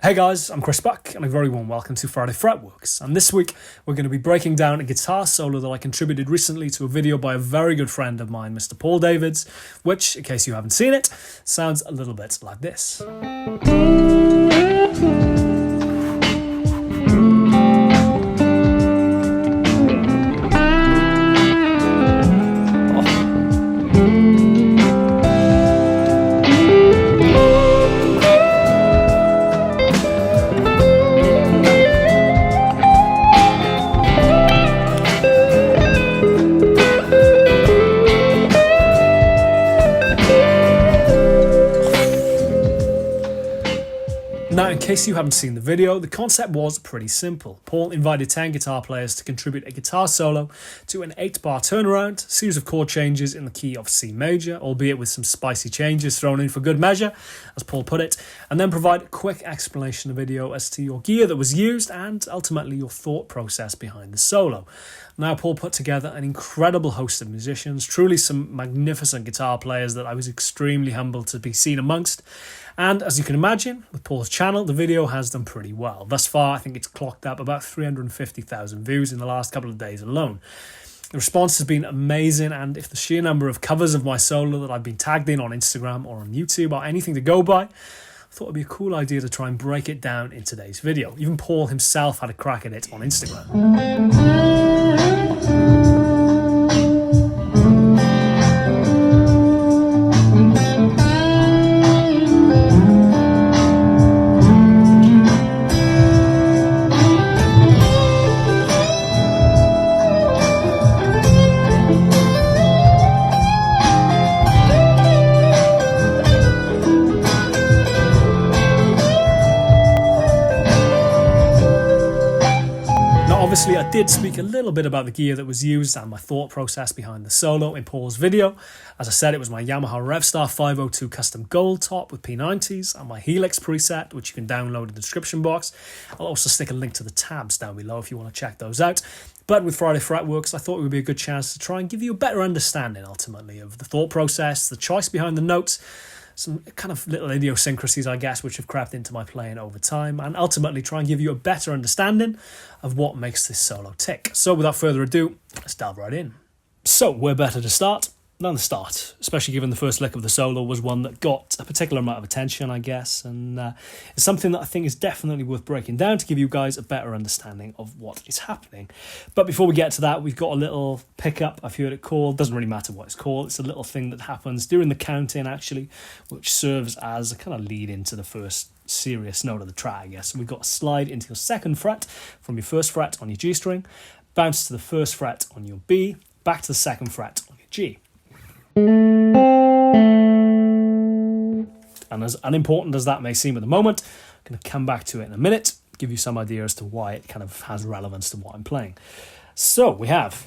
Hey guys, I'm Chris Buck and a very warm welcome to Friday Fretworks. And this week we're going to be breaking down a guitar solo that I contributed recently to a video by a very good friend of mine, Mr. Paul Davids, which, in case you haven't seen it, sounds a little bit like this. Now, in case you haven't seen the video, the concept was pretty simple. Paul invited 10 guitar players to contribute a guitar solo to an 8-bar turnaround, series of chord changes in the key of C major, albeit with some spicy changes thrown in for good measure, as Paul put it, and then provide a quick explanation video as to your gear that was used and ultimately your thought process behind the solo. Now, Paul put together an incredible host of musicians, truly some magnificent guitar players that I was extremely humbled to be seen amongst. And as you can imagine, with Paul's channel, the video has done pretty well. Thus far, I think it's clocked up about 350,000 views in the last couple of days alone. The response has been amazing, and if the sheer number of covers of my solo that I've been tagged in on Instagram or on YouTube are anything to go by, I thought it'd be a cool idea to try and break it down in today's video. Even Paul himself had a crack at it on Instagram. Obviously, I did speak a little bit about the gear that was used and my thought process behind the solo in Paul's video. As I said, it was my Yamaha Revstar 502 custom gold top with P90s and my Helix preset, which you can download in the description box. I'll also stick a link to the tabs down below if you want to check those out. But with Friday Fretworks, I thought it would be a good chance to try and give you a better understanding, ultimately, of the thought process, the choice behind the notes, some kind of little idiosyncrasies, I guess, which have crept into my playing over time, and ultimately try and give you a better understanding of what makes this solo tick. So without further ado, let's dive right in. So where better to start than the start, especially given the first lick of the solo was one that got a particular amount of attention, I guess, and it's something that I think is definitely worth breaking down to give you guys a better understanding of what is happening. But before we get to that, we've got a little pickup, I've heard it called, doesn't really matter what it's called, it's a little thing that happens during the count-in actually, which serves as a kind of lead into the first serious note of the track, I guess. So we've got a slide into your second fret from your first fret on your G string, bounce to the first fret on your B, back to the second fret on your G. And as unimportant as that may seem at the moment, I'm going to come back to it in a minute, give you some idea as to why it kind of has relevance to what I'm playing. So we have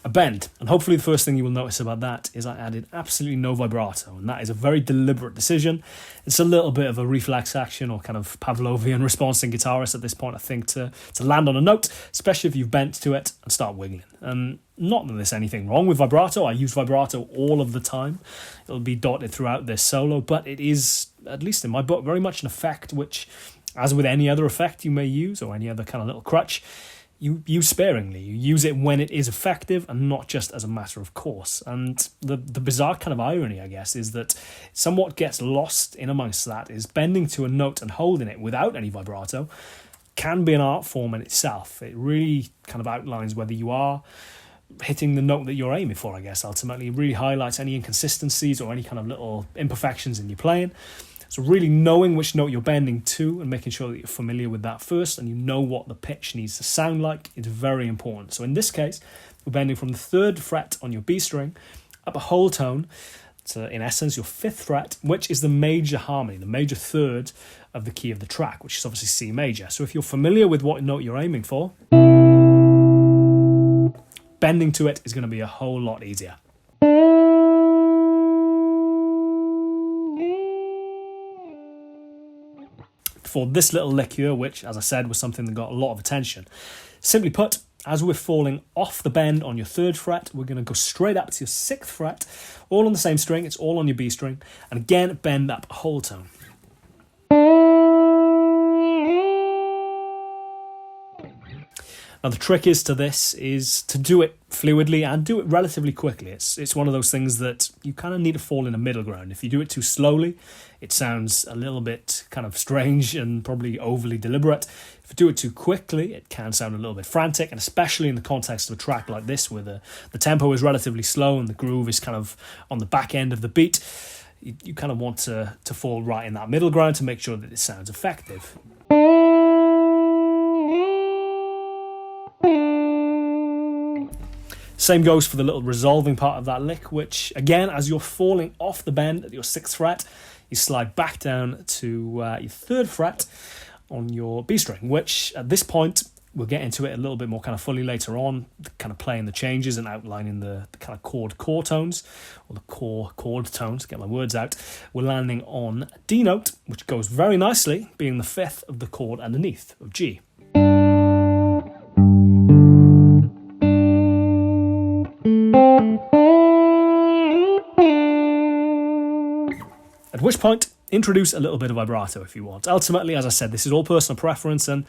a bend, and hopefully the first thing you will notice about that is I added absolutely no vibrato, and that is a very deliberate decision. It's a little bit of a reflex action or kind of Pavlovian response in guitarists at this point, I think, to land on a note, especially if you've bent to it and start wiggling. Not that there's anything wrong with vibrato, I use vibrato all of the time. It'll be dotted throughout this solo, but it is, at least in my book, very much an effect which, as with any other effect you may use or any other kind of little crutch, you use sparingly. You use it when it is effective and not just as a matter of course. And the bizarre kind of irony, I guess, is that somewhat gets lost in amongst that is bending to a note and holding it without any vibrato can be an art form in itself. It really kind of outlines whether you are hitting the note that you're aiming for, I guess. Ultimately, it really highlights any inconsistencies or any kind of little imperfections in your playing. So really knowing which note you're bending to and making sure that you're familiar with that first and you know what the pitch needs to sound like is very important. So in this case, we're bending from the third fret on your B string up a whole tone to, in essence, your fifth fret, which is the major harmony, the major third of the key of the track, which is obviously C major. So if you're familiar with what note you're aiming for, bending to it is going to be a whole lot easier. For this little lick here, which, as I said, was something that got a lot of attention. Simply put, as we're falling off the bend on your 3rd fret, we're going to go straight up to your 6th fret, all on the same string. It's all on your B string. And again, bend up a whole tone. Now, the trick is to do it fluidly and do it relatively quickly. It's one of those things that you kind of need to fall in a middle ground. If you do it too slowly, it sounds a little bit kind of strange and probably overly deliberate. If you do it too quickly, it can sound a little bit frantic, and especially in the context of a track like this, where the tempo is relatively slow and the groove is kind of on the back end of the beat, you kind of want to fall right in that middle ground to make sure that it sounds effective. Same goes for the little resolving part of that lick, which, again, as you're falling off the bend at your 6th fret, you slide back down to your 3rd fret on your B string, which at this point, we'll get into it a little bit more kind of fully later on, kind of playing the changes and outlining the kind of core tones, or the core chord tones, get my words out. We're landing on D note, which goes very nicely, being the 5th of the chord underneath of G. At which point, introduce a little bit of vibrato if you want. Ultimately, as I said, this is all personal preference, and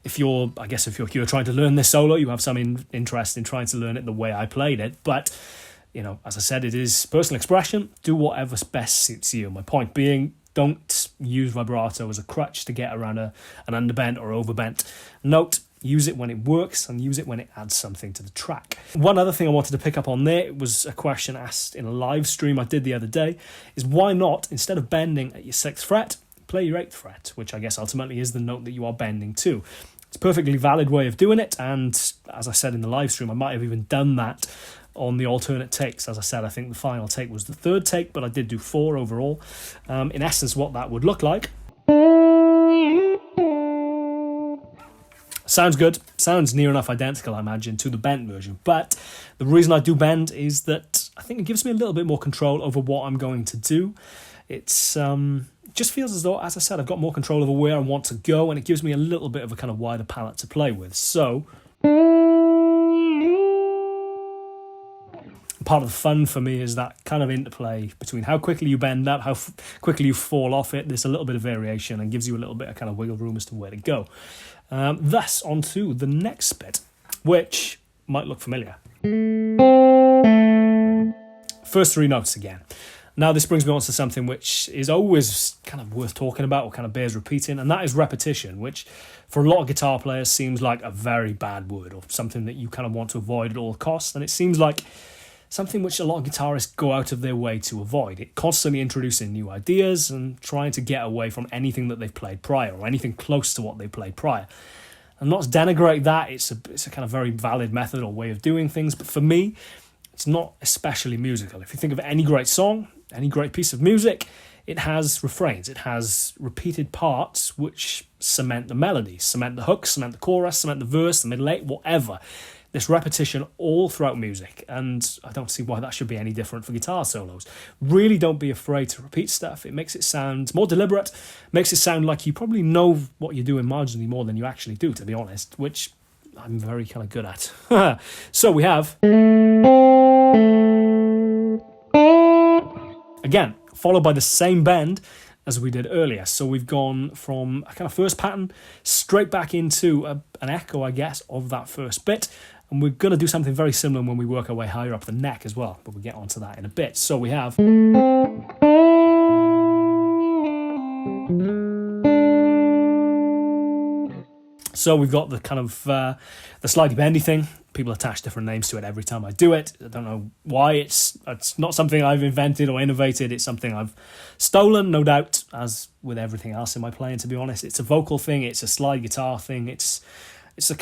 if you're trying to learn this solo, you have some interest in trying to learn it the way I played it. But, as I said, it is personal expression. Do whatever best suits you. My point being, don't use vibrato as a crutch to get around an underbent or overbent note. Use it when it works and use it when it adds something to the track. One other thing I wanted to pick up on there was a question asked in a live stream I did the other day, is why not, instead of bending at your 6th fret, play your 8th fret, which I guess ultimately is the note that you are bending to. It's a perfectly valid way of doing it, and as I said in the live stream, I might have even done that on the alternate takes. As I said, I think the final take was the 3rd take, but I did do 4 overall. In essence, what that would look like. Sounds good. Sounds near enough identical, I imagine, to the bent version. But the reason I do bend is that I think it gives me a little bit more control over what I'm going to do. It's just feels as though, as I said, I've got more control over where I want to go, and it gives me a little bit of a kind of wider palette to play with. So part of the fun for me is that kind of interplay between how quickly you bend up, how quickly you fall off it. There's a little bit of variation and gives you a little bit of kind of wiggle room as to where to go. Thus, on to the next bit, which might look familiar. First 3 notes again. Now, this brings me on to something which is always kind of worth talking about, or kind of bears repeating, and that is repetition, which for a lot of guitar players seems like a very bad word, or something that you kind of want to avoid at all costs. And it seems like something which a lot of guitarists go out of their way to avoid. It constantly introducing new ideas and trying to get away from anything that they've played prior, or anything close to what they played prior. And not to denigrate that, it's a kind of very valid method or way of doing things, but for me, it's not especially musical. If you think of any great song, any great piece of music, it has refrains, it has repeated parts which cement the melody, cement the hook, cement the chorus, cement the verse, the middle eight, whatever. This repetition all throughout music, and I don't see why that should be any different for guitar solos. Really don't be afraid to repeat stuff. It makes it sound more deliberate, makes it sound like you probably know what you're doing marginally more than you actually do, to be honest, which I'm very kind of good at. So we have... Again, followed by the same bend as we did earlier. So we've gone from a kind of first pattern straight back into an echo, I guess, of that first bit. And we're going to do something very similar when we work our way higher up the neck as well, but we'll get onto that in a bit. So we have... So we've got the kind of the slightly bendy thing. People attach different names to it every time I do it. I don't know why. It's not something I've invented or innovated. It's something I've stolen, no doubt, as with everything else in my playing, to be honest. It's a vocal thing. It's a slide guitar thing. It's a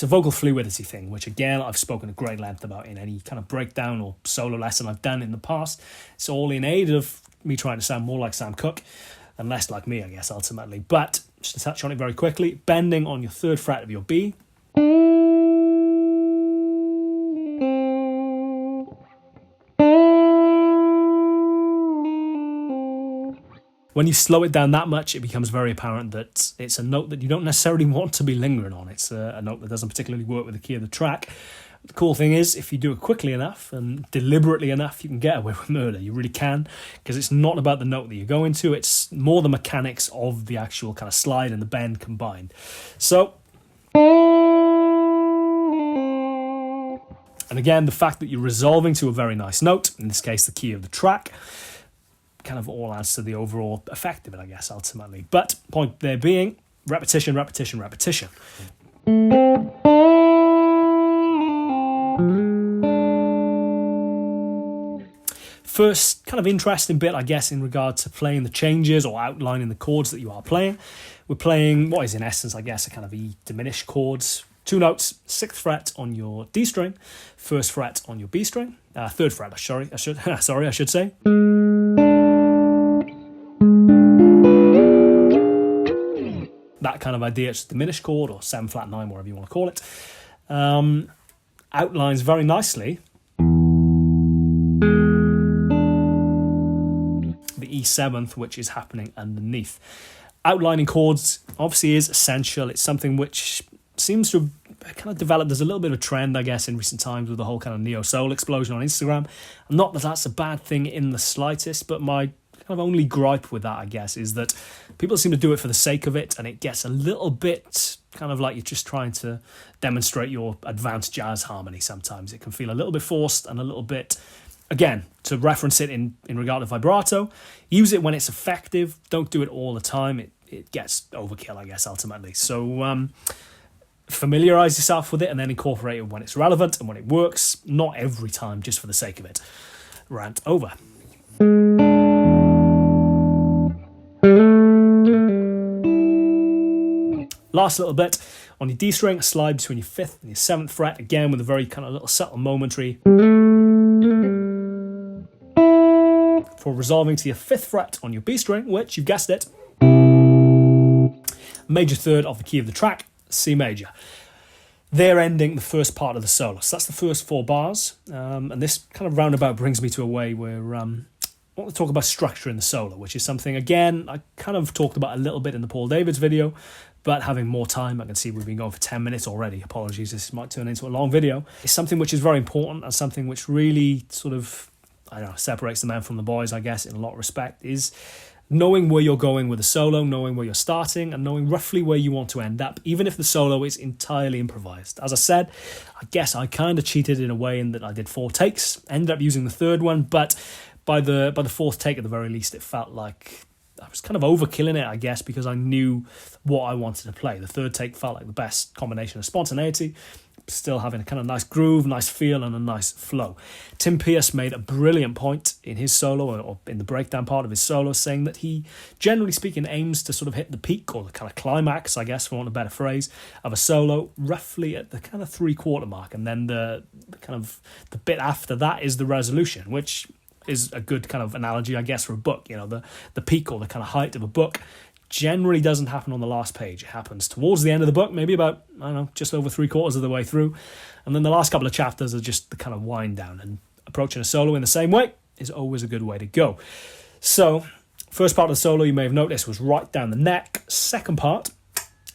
vocal fluidity thing, which again I've spoken at great length about in any kind of breakdown or solo lesson I've done in the past. It's all in aid of me trying to sound more like Sam Cooke and less like me, I guess, ultimately. But just to touch on it very quickly, bending on your 3rd fret of your B. When you slow it down that much, it becomes very apparent that it's a note that you don't necessarily want to be lingering on. It's a note that doesn't particularly work with the key of the track. The cool thing is, if you do it quickly enough and deliberately enough, you can get away with murder. You really can, because it's not about the note that you're going to. It's more the mechanics of the actual kind of slide and the bend combined. So, and again, the fact that you're resolving to a very nice note, in this case, the key of the track, kind of all adds to the overall effect of it, I guess, ultimately. But point there being, repetition, repetition, repetition. First kind of interesting bit, I guess, in regard to playing the changes or outlining the chords that you are playing. We're playing what is in essence, I guess, a kind of E diminished chords. 2 notes, 6th fret on your D string, 1st fret on your B string, 3rd fret, I should say. That kind of idea, it's a diminished chord or 7 flat 9, whatever you want to call it. Outlines very nicely the E7th, which is happening underneath. Outlining chords obviously is essential. It's something which seems to have kind of developed. There's a little bit of a trend, I guess, in recent times with the whole kind of neo-soul explosion on Instagram. Not that that's a bad thing in the slightest, but my kind of only gripe with that, I guess, is that people seem to do it for the sake of it, and it gets a little bit kind of like you're just trying to demonstrate your advanced jazz harmony sometimes. It can feel a little bit forced and a little bit, again, to reference it in regard to vibrato, use it when it's effective. Don't do it all the time. It gets overkill, I guess, ultimately. So familiarize yourself with it and then incorporate it when it's relevant and when it works. Not every time, just for the sake of it. Rant over. Last little bit, on your D string, a slide between your 5th and your 7th fret, again with a very kind of little subtle momentary. For resolving to your 5th fret on your B string, which, you've guessed it, major 3rd of the key of the track, C major. They're ending the first part of the solo. So that's the first 4 bars. And this kind of roundabout brings me to a way where I want to talk about structure in the solo, which is something, again, I kind of talked about a little bit in the Paul Davids video, but having more time, I can see we've been going for 10 minutes already. Apologies, this might turn into a long video. It's something which is very important and something which really sort of, I don't know, separates the men from the boys, I guess, in a lot of respect, is knowing where you're going with a solo, knowing where you're starting, and knowing roughly where you want to end up, even if the solo is entirely improvised. As I said, I guess I kind of cheated in a way in that I did 4 takes, ended up using the 3rd one, but by the 4th take at the very least, it felt like I was kind of overkilling it, I guess, because I knew what I wanted to play. The 3rd take felt like the best combination of spontaneity, still having a kind of nice groove, nice feel, and a nice flow. Tim Pierce made a brilliant point in his solo, or in the breakdown part of his solo, saying that he, generally speaking, aims to sort of hit the peak, or the kind of climax, I guess, for want of a better phrase, of a solo, roughly at the kind of 3/4 mark, and then the kind of the bit after that is the resolution, which is a good kind of analogy, I guess, for a book. You know, the peak or the kind of height of a book generally doesn't happen on the last page. It happens towards the end of the book, maybe about, I don't know, just over 3/4 of the way through. And then the last couple of chapters are just the kind of wind down, and approaching a solo in the same way is always a good way to go. So, first part of the solo, you may have noticed, was right down the neck. Second part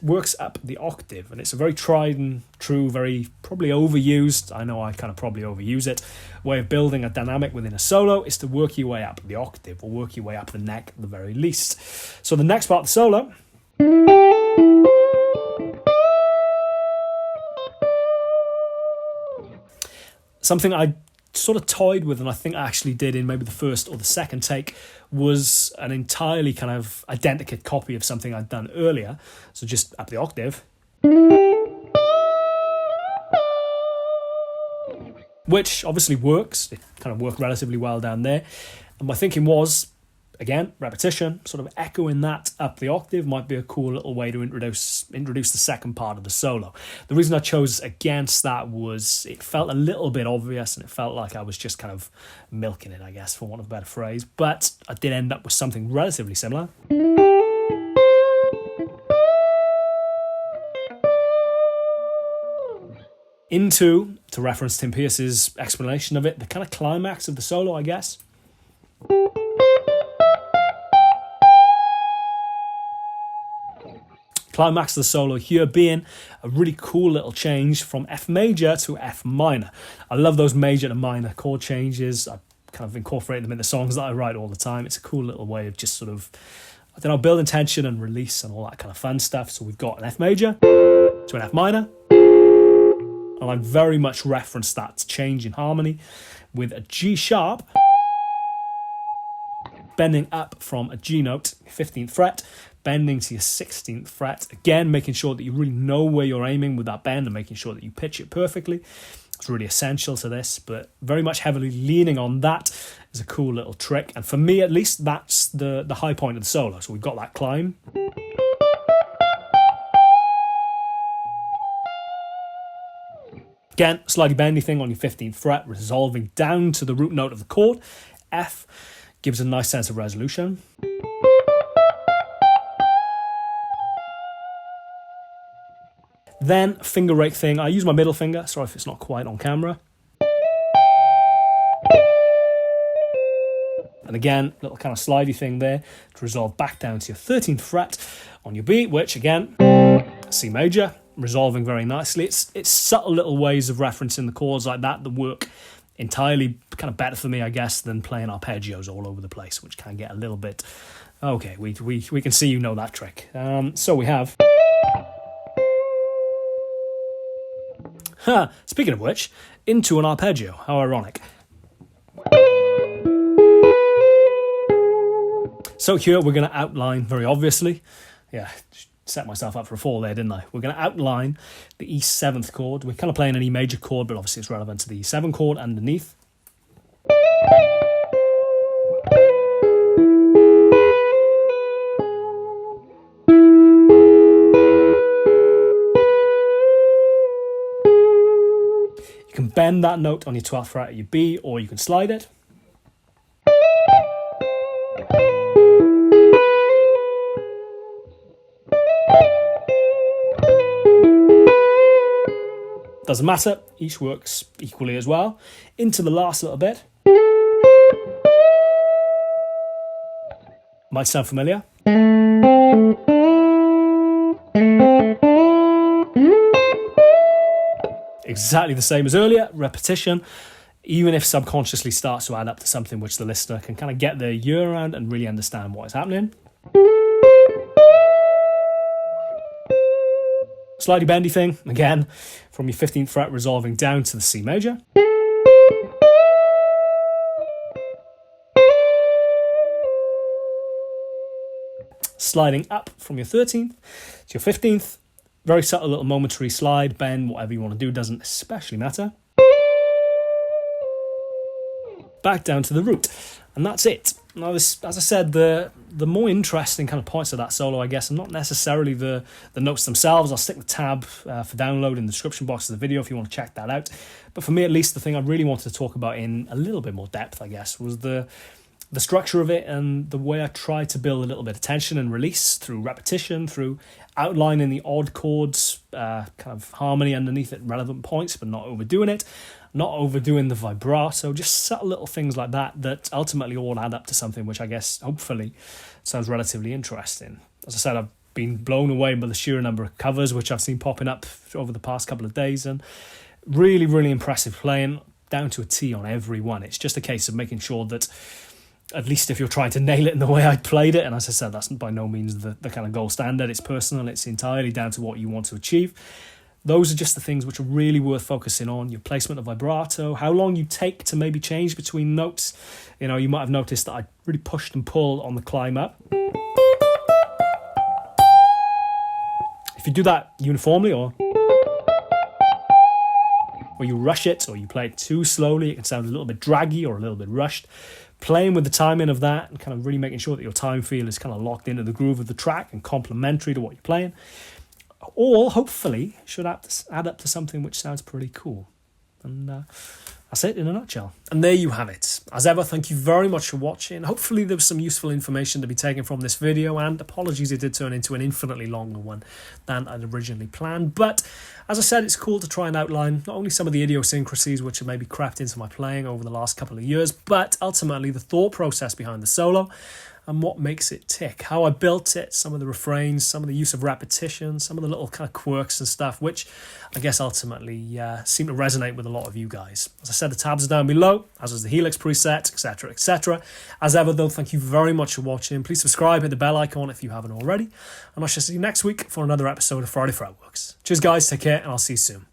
works up the octave, and it's a very tried and true, very probably overused, I know I kind of probably overuse it, way of building a dynamic within a solo is to work your way up the octave, or work your way up the neck at the very least. So the next part of the solo something I sort of toyed with, and I think I actually did in maybe the first or the second take, was an entirely kind of identical copy of something I'd done earlier. So just up the octave, which obviously works. It kind of worked relatively well down there. And my thinking was, again, repetition, sort of echoing that up the octave might be a cool little way to introduce the second part of the solo. The reason I chose against that was it felt a little bit obvious, and it felt like I was just kind of milking it, I guess, for want of a better phrase. But I did end up with something relatively similar. Into, to reference Tim Pierce's explanation of it, the kind of climax of the solo, I guess. Climax of the solo here being a really cool little change from F major to F minor. I love those major to minor chord changes. I kind of incorporate them in the songs that I write all the time. It's a cool little way of just sort of, I don't know, building tension and release and all that kind of fun stuff. So we've got an F major to an F minor. And I very much reference that change in harmony with a G sharp bending up from a G note, 15th fret, bending to your 16th fret. Again, making sure that you really know where you're aiming with that bend and making sure that you pitch it perfectly. It's really essential to this, but very much heavily leaning on that is a cool little trick. And for me, at least, that's the high point of the solo. So we've got that climb. Again, slightly bendy thing on your 15th fret, resolving down to the root note of the chord. F gives a nice sense of resolution. Then, finger rake thing. I use my middle finger. Sorry if it's not quite on camera. And again, little kind of slidey thing there to resolve back down to your 13th fret on your B, which again, C major, resolving very nicely. It's subtle little ways of referencing the chords like that work entirely kind of better for me, I guess, than playing arpeggios all over the place, which can get a little bit... Okay, we can see you know that trick. So we have... Speaking of which, into an arpeggio. How ironic. So here we're going to outline, very obviously, yeah, set myself up for a fall there, didn't I? We're going to outline the E7th chord. We're kind of playing an E major chord, but obviously it's relevant to the E7 chord underneath. You can bend that note on your 12th fret of your B, or you can slide it. Doesn't matter, each works equally as well. Into the last little bit. Might sound familiar. Exactly the same as earlier, repetition, even if subconsciously starts to add up to something which the listener can kind of get their ear around and really understand what is happening. Slightly bendy thing, again, from your 15th fret resolving down to the C major. Sliding up from your 13th to your 15th. Very subtle little momentary slide, bend, whatever you want to do, doesn't especially matter. Back down to the root. And that's it. Now, this, as I said, the more interesting kind of points of that solo, I guess, are not necessarily the notes themselves. I'll stick the tab for download in the description box of the video if you want to check that out. But for me, at least, the thing I really wanted to talk about in a little bit more depth, I guess, was the structure of it and the way I tried to build a little bit of tension and release through repetition, through outlining the odd chords, kind of harmony underneath at relevant points, but not overdoing it. Not overdoing the vibrato, just subtle little things like that ultimately all add up to something which I guess, hopefully, sounds relatively interesting. As I said, I've been blown away by the sheer number of covers which I've seen popping up over the past couple of days, and really, really impressive playing, down to a T on every one. It's just a case of making sure that, at least if you're trying to nail it in the way I played it, and as I said, that's by no means the kind of gold standard, it's personal, it's entirely down to what you want to achieve. Those are just the things which are really worth focusing on. Your placement of vibrato, how long you take to maybe change between notes. You know, you might have noticed that I really pushed and pulled on the climb up. If you do that uniformly or you rush it or you play it too slowly, it can sound a little bit draggy or a little bit rushed. Playing with the timing of that and kind of really making sure that your time feel is kind of locked into the groove of the track and complementary to what you're playing, all hopefully should add up to something which sounds pretty cool. And that's it in a nutshell. And there you have it. As ever, thank you very much for watching. Hopefully there was some useful information to be taken from this video, and apologies it did turn into an infinitely longer one than I'd originally planned. But as I said, it's cool to try and outline not only some of the idiosyncrasies which have maybe crept into my playing over the last couple of years, but ultimately the thought process behind the solo. and what makes it tick, how I built it, some of the refrains, some of the use of repetition, some of the little kind of quirks and stuff, which I guess ultimately seem to resonate with a lot of you guys. As I said, the tabs are down below, as is the Helix preset, etc, etc. As ever though, thank you very much for watching. Please subscribe, hit the bell icon if you haven't already, and I shall see you next week for another episode of Friday Fretworks. Cheers guys, take care, and I'll see you soon.